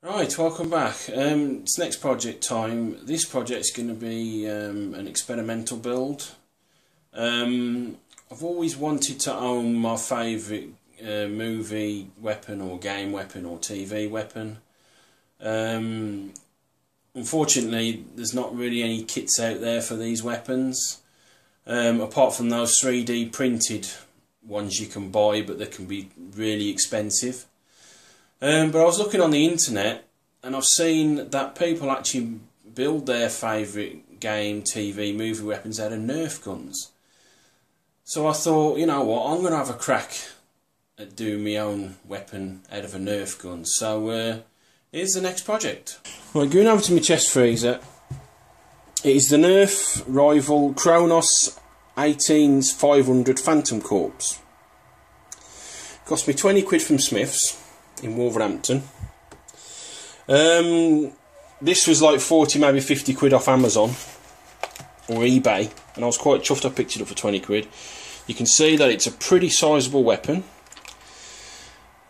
Right, welcome back. It's next project time. This project's going to be an experimental build. I've always wanted to own my favourite movie weapon or game weapon or TV weapon. Unfortunately, there's not really any kits out there for these weapons, apart from those 3D printed ones you can buy, but they can be really expensive. But I was looking on the internet and I've seen that people actually build their favourite game, TV, movie weapons out of Nerf guns. So I thought, you know what, I'm going to have a crack at doing my own weapon out of a Nerf gun. So here's the next project. Right, going over to my chest freezer. It is the Nerf rival Kronos 18's 500 Phantom Corps. Cost me 20 quid from Smith's in Wolverhampton. This was like 40, maybe 50 quid off Amazon or eBay, and I was quite chuffed I picked it up for 20 quid. You can see that it's a pretty sizable weapon.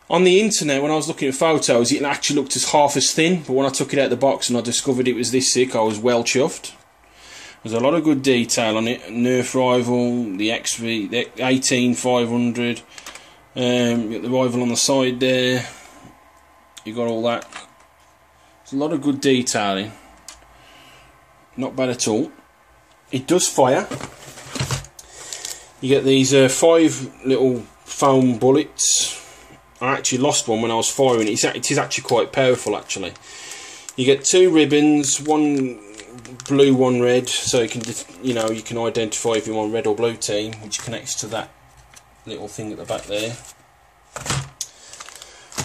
On the internet, when I was looking at photos, it actually looked as half as thin, but when I took it out of the box and I discovered it was this thick, I was well chuffed. There's a lot of good detail on it. Nerf rival, the XV, the 18 500. You got the rival on the side there. You got all that. There's a lot of good detailing. Not bad at all. It does fire. You get these 5 little foam bullets. I actually lost one when I was firing. It is actually quite powerful, actually. You get 2 ribbons, one blue, one red, so you can, you can identify if you're on red or blue team, which connects to that little thing at the back there.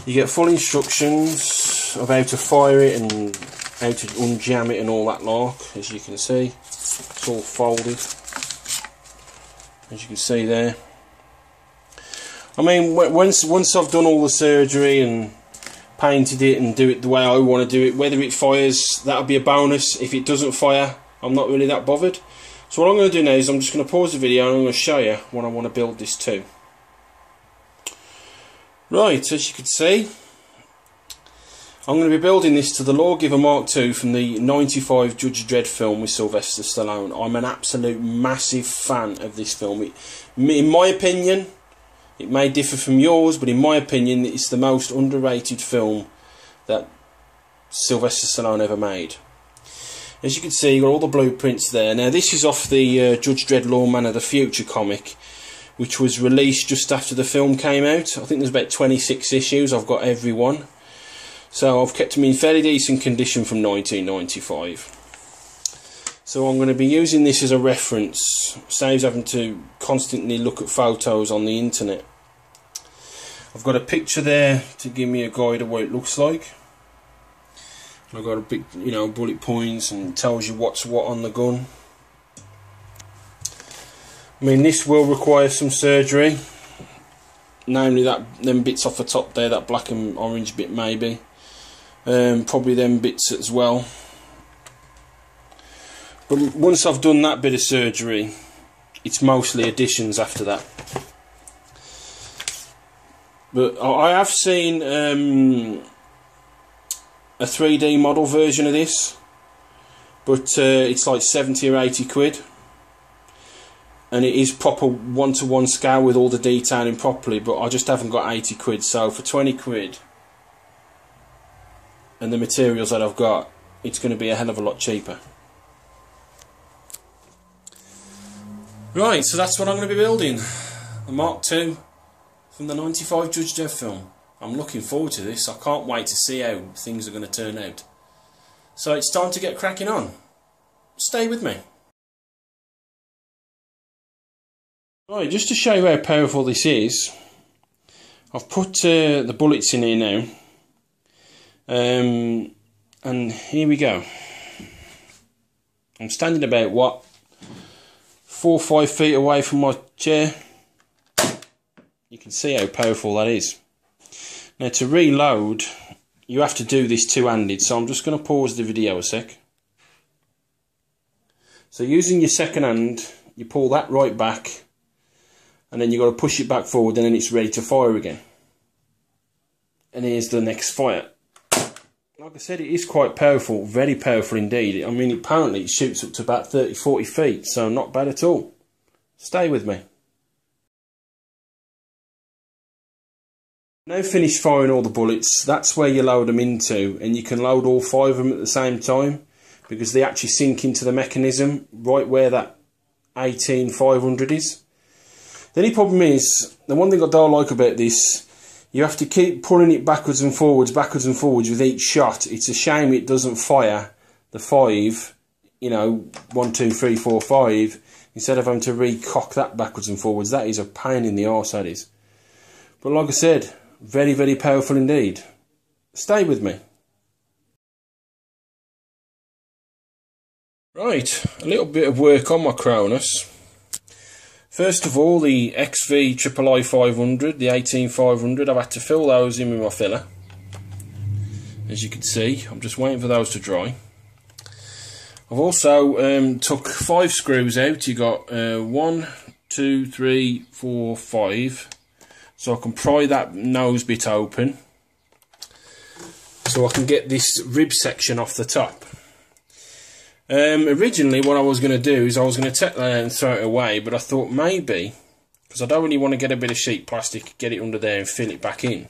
You get full instructions of how to fire it and how to unjam it and all that lark. As you can see, it's all folded, as you can see there. I mean, once I've done all the surgery and painted it and do it the way I want to do it, whether it fires, that'll be a bonus. If it doesn't fire, I'm not really that bothered. So what I'm going to do now is I'm just going to pause the video and I'm going to show you what I want to build this to. Right, as you can see, I'm going to be building this to the Lawgiver MKII from the '95 Judge Dredd film with Sylvester Stallone. I'm an absolute massive fan of this film. In my opinion, it may differ from yours, but in my opinion, it's the most underrated film that Sylvester Stallone ever made. As you can see, you've got all the blueprints there. Now, this is off the Judge Dredd Lawman of the Future comic, which was released just after the film came out. I think there's about 26 issues. I've got every one. So I've kept them in fairly decent condition from 1995. So I'm going to be using this as a reference. Saves having to constantly look at photos on the internet. I've got a picture there to give me a guide of what it looks like. I've got a big, bullet points and tells you what's what on the gun. I mean, this will require some surgery, namely them bits off the top there, that black and orange bit maybe, probably them bits as well. But once I've done that bit of surgery, it's mostly additions after that. But I have seen a 3D model version of this, but it's like 70 or 80 quid. And it is proper one-to-one scale with all the detailing properly, but I just haven't got 80 quid. So for 20 quid and the materials that I've got, it's going to be a hell of a lot cheaper. Right, so that's what I'm going to be building. The MKII from the '95 Judge Dredd film. I'm looking forward to this. I can't wait to see how things are going to turn out. So it's time to get cracking on. Stay with me. Right, just to show you how powerful this is, I've put the bullets in here now, and here we go. I'm standing about 4 or 5 feet away from my chair. You can see how powerful that is. Now, to reload, you have to do this two-handed, so I'm just going to pause the video a sec. So using your second hand, you pull that right back, and then you've got to push it back forward, and then it's ready to fire again. And here's the next fire. Like I said, it is quite powerful, very powerful indeed. I mean, apparently it shoots up to about 30-40 feet, so not bad at all. Stay with me. Now finished firing all the bullets, that's where you load them into, and you can load all 5 of them at the same time, because they actually sink into the mechanism right where that 18500 is. The only problem is, the one thing I don't like about this, you have to keep pulling it backwards and forwards with each shot. It's a shame it doesn't fire the 5, you know, 1, 2, 3, 4, 5, instead of having to recock that backwards and forwards. That is a pain in the arse, that is. But like I said, very, very powerful indeed. Stay with me. Right, a little bit of work on my Kronos. First of all, the XV III 500, the 18500, I've had to fill those in with my filler. As you can see, I'm just waiting for those to dry. I've also took 5 screws out. You got 1, 2, 3, 4, 5. So I can pry that nose bit open, so I can get this rib section off the top. Originally what I was going to do is I was going to take that out and throw it away, but I thought maybe, because I don't really want to get a bit of sheet plastic, get it under there and fill it back in.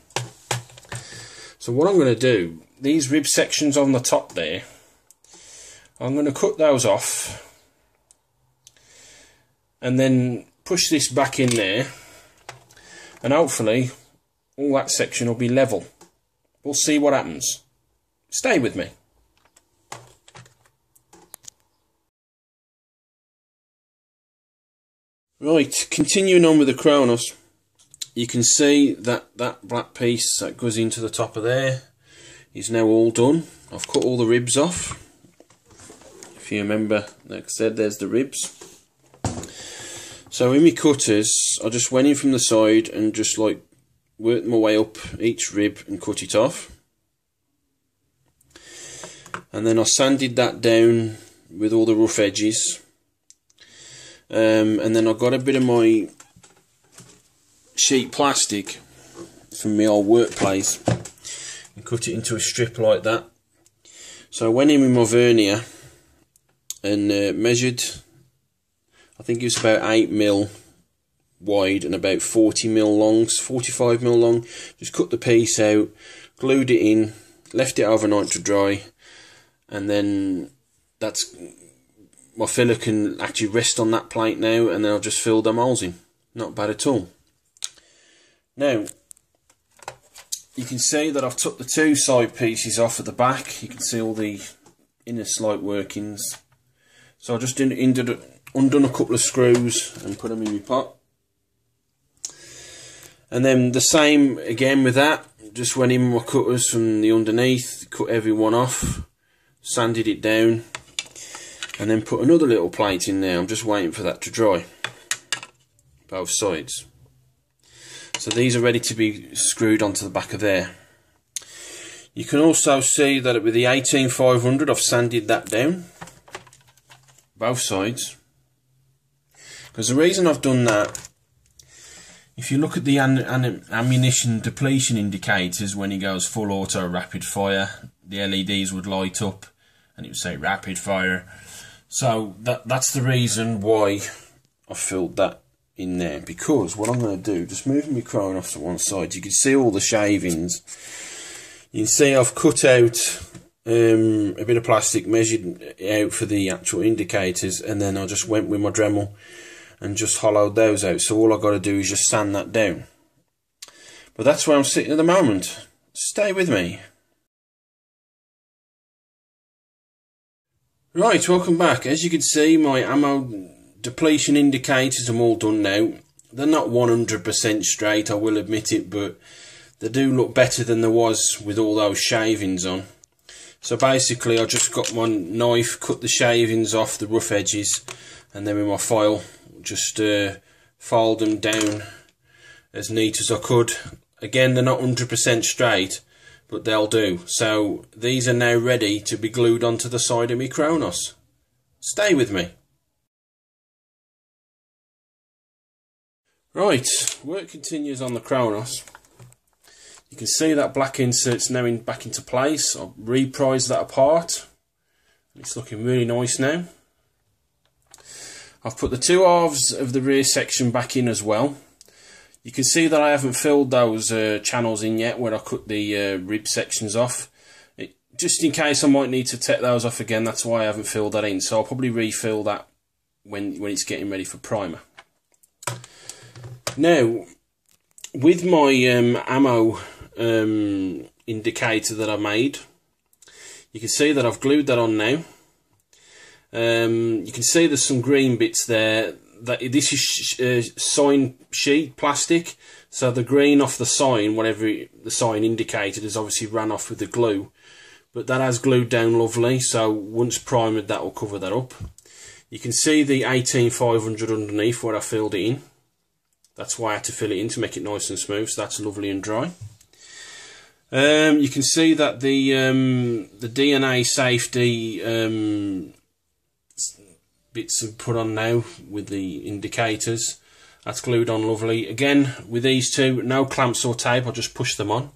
So what I'm going to do, these rib sections on the top there, I'm going to cut those off and then push this back in there, and hopefully all that section will be level. We'll see what happens. Stay with me. Right, continuing on with the Kronos, you can see that that black piece that goes into the top of there is now all done. I've cut all the ribs off. If you remember, like I said, there's the ribs. So in my cutters, I just went in from the side and just like worked my way up each rib and cut it off. And then I sanded that down with all the rough edges. And then I got a bit of my sheet plastic from my old workplace and cut it into a strip like that. So I went in with my vernier and measured, I think it was about 8mm wide and about 40mm long, 45mm long. Just cut the piece out, glued it in, left it overnight to dry, and then that's, my filler can actually rest on that plate now, and then I'll just fill them holes in. Not bad at all. Now, you can see that I've took the 2 side pieces off at the back. You can see all the inner slight workings. So I just undone a couple of screws and put them in my pot. And then the same again with that. Just went in with my cutters from the underneath, cut every one off, sanded it down, and then put another little plate in there. I'm just waiting for that to dry, both sides. So these are ready to be screwed onto the back of there. You can also see that with the 18500 I've sanded that down, both sides. Because the reason I've done that, if you look at the ammunition depletion indicators when it goes full auto rapid fire, the LEDs would light up and it would say rapid fire. So that's the reason why I filled that in there. Because what I'm going to do, just moving my Kronos to one side, you can see all the shavings. You can see I've cut out a bit of plastic, measured it out for the actual indicators, and then I just went with my Dremel and just hollowed those out. So all I've got to do is just sand that down. But that's where I'm sitting at the moment. Stay with me. Right, welcome back. As you can see, my ammo depletion indicators are all done now. They're not 100% straight, I will admit it, but they do look better than there was with all those shavings on. So basically I just got my knife, cut the shavings off the rough edges, and then with my file just filed them down as neat as I could. Again, they're not 100% straight, but they'll do. So these are now ready to be glued onto the side of my Kronos. Stay with me. Right, work continues on the Kronos. You can see that black insert's now back into place. I've reprised that apart. It's looking really nice now. I've put the two halves of the rear section back in as well. You can see that I haven't filled those channels in yet where I cut the rib sections off. Just in case I might need to take those off again, that's why I haven't filled that in. So I'll probably refill that when it's getting ready for primer. Now, with my ammo indicator that I made, you can see that I've glued that on now. You can see there's some green bits there. This is sign sheet plastic, so the green off the sign, whatever the sign indicated, has obviously ran off with the glue, but that has glued down lovely, so once primed that will cover that up. You can see the 18500 underneath where I filled it in. That's why I had to fill it in, to make it nice and smooth, so that's lovely and dry. You can see that the DNA safety bits are put on now with the indicators. That's glued on lovely. Again, with these two, no clamps or tape, I'll just push them on.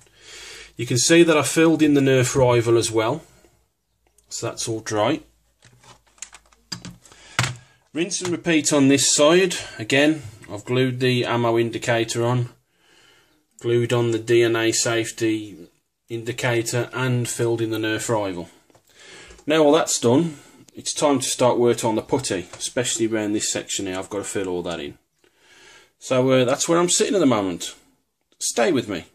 You can see that I filled in the Nerf rival as well, so that's all dry. Rinse and repeat on this side. Again, I've glued the ammo indicator on, glued on the DNA safety indicator, and filled in the Nerf rival. Now all that's done, it's time to start working on the putty, especially around this section here. I've got to fill all that in. So that's where I'm sitting at the moment. Stay with me.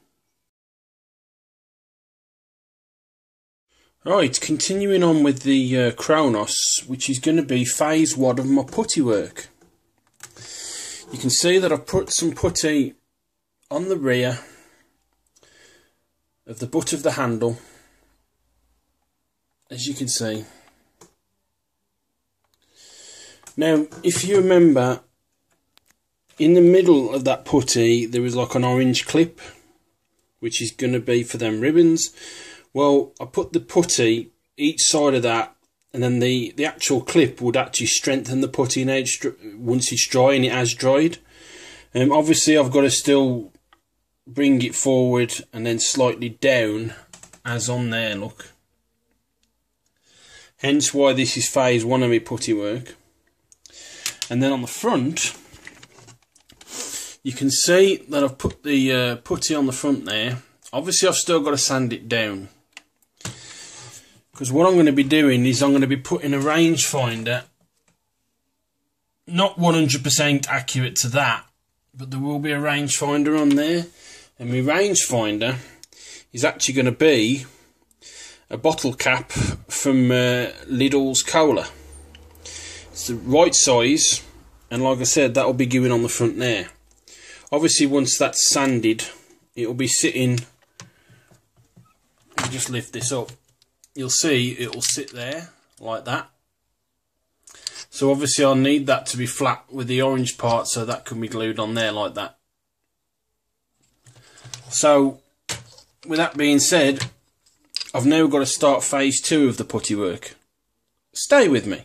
Right, continuing on with the Kronos, which is going to be phase 1 of my putty work. You can see that I've put some putty on the rear of the butt of the handle, as you can see. Now, if you remember, in the middle of that putty there was like an orange clip, which is going to be for them ribbons. Well, I put the putty each side of that, and then the actual clip would actually strengthen the putty once it's dry, and it has dried. Obviously I've got to still bring it forward and then slightly down, as on there, look. Hence why this is phase 1 of my putty work. And then on the front, you can see that I've put the putty on the front there. Obviously I've still got to sand it down, because what I'm going to be doing is I'm going to be putting a rangefinder, not 100% accurate to that, but there will be a rangefinder on there, and my rangefinder is actually going to be a bottle cap from Lidl's Cola. It's the right size, and like I said, that will be going on the front there. Obviously once that's sanded, it will be sitting, I'll just lift this up, you'll see it will sit there like that. So obviously I'll need that to be flat with the orange part, so that can be glued on there like that. So with that being said, I've now got to start phase 2 of the putty work. Stay with me.